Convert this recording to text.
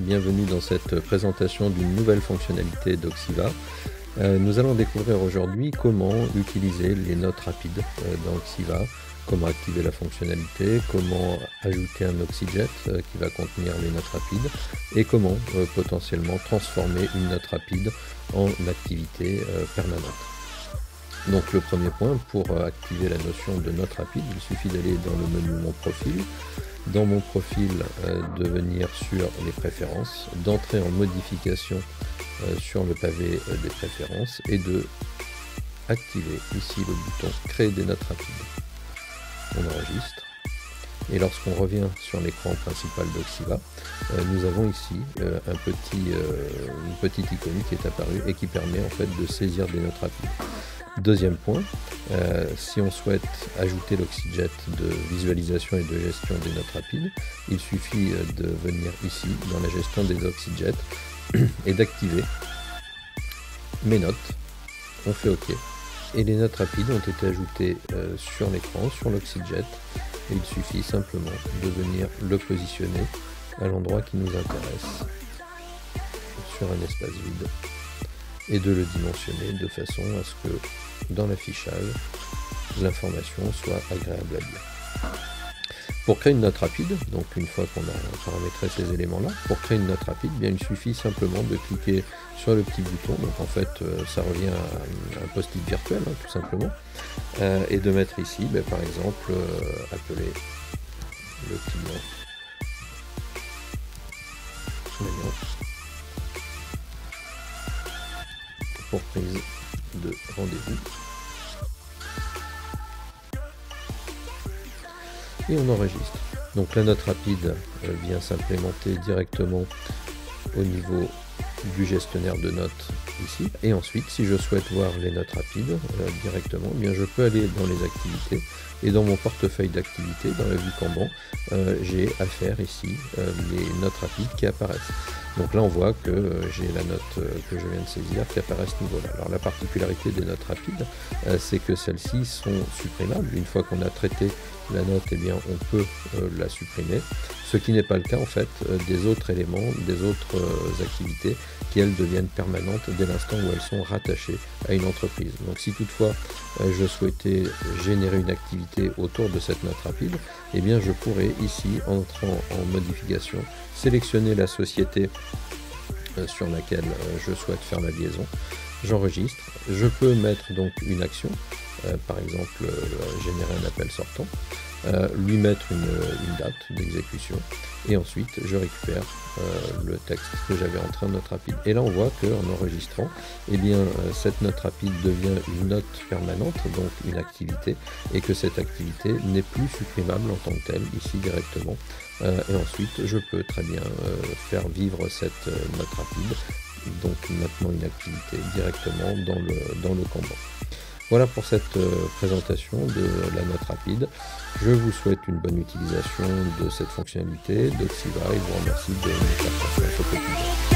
bienvenue dans cette présentation d'une nouvelle fonctionnalité d'Oxiva. Nous allons découvrir aujourd'hui comment utiliser les notes rapides dans Oxiva, comment activer la fonctionnalité, comment ajouter un Oxyjet qui va contenir les notes rapides et comment potentiellement transformer une note rapide en activité permanente. Donc le premier point, pour activer la notion de note rapide, il suffit d'aller dans le menu Mon profil, dans mon profil de venir sur les préférences, d'entrer en modification sur le pavé des préférences et de activer ici le bouton créer des notes rapides. On enregistre et lorsqu'on revient sur l'écran principal d'Oxiva, nous avons ici une petite icône qui est apparue et qui permet en fait de saisir des notes rapides. Deuxième point, si on souhaite ajouter l'Oxyjet de visualisation et de gestion des notes rapides, il suffit de venir ici dans la gestion des Oxyjets et d'activer mes notes. On fait OK. Et les notes rapides ont été ajoutées sur l'écran, sur l'Oxyjet. Et il suffit simplement de venir le positionner à l'endroit qui nous intéresse, sur un espace vide, et de le dimensionner de façon à ce que dans l'affichage, l'information soit agréable à lire. Pour créer une note rapide, donc une fois qu'on a paramétré ces éléments-là, pour créer une note rapide, bien, il suffit simplement de cliquer sur le petit bouton, donc en fait ça revient à un post-it virtuel, hein, tout simplement, et de mettre ici, par exemple, appeler le client soignant pour prise de rendez-vous. Et on enregistre. Donc la note rapide vient s'implémenter directement au niveau du gestionnaire de notes ici. Et ensuite, si je souhaite voir les notes rapides directement, eh bien je peux aller dans les activités et dans mon portefeuille d'activités, dans la vue Kanban, j'ai à faire ici les notes rapides qui apparaissent. Donc là on voit que j'ai la note que je viens de saisir qui apparaît à ce niveau-là. Alors la particularité des notes rapides, c'est que celles-ci sont supprimables. Une fois qu'on a traité la note, eh bien on peut la supprimer. Ce qui n'est pas le cas en fait des autres éléments, des autres activités qui elles deviennent permanentes dès l'instant où elles sont rattachées à une entreprise. Donc si toutefois je souhaitais générer une activité autour de cette note rapide, eh bien je pourrais ici, en entrant en modification, sélectionner la société sur laquelle je souhaite faire la liaison. J'enregistre, je peux mettre donc une action, par exemple générer un appel sortant, lui mettre une date d'exécution et ensuite je récupère le texte que j'avais entré en note rapide. Et là on voit qu'en enregistrant, eh bien, cette note rapide devient une note permanente, donc une activité, et que cette activité n'est plus supprimable en tant que telle ici directement. Et ensuite je peux très bien faire vivre cette note rapide, donc maintenant une activité directement dans le Kanban. Voilà pour cette présentation de la note rapide. Je vous souhaite une bonne utilisation de cette fonctionnalité d'Oxiva et vous remercie de me faire confiance au quotidien.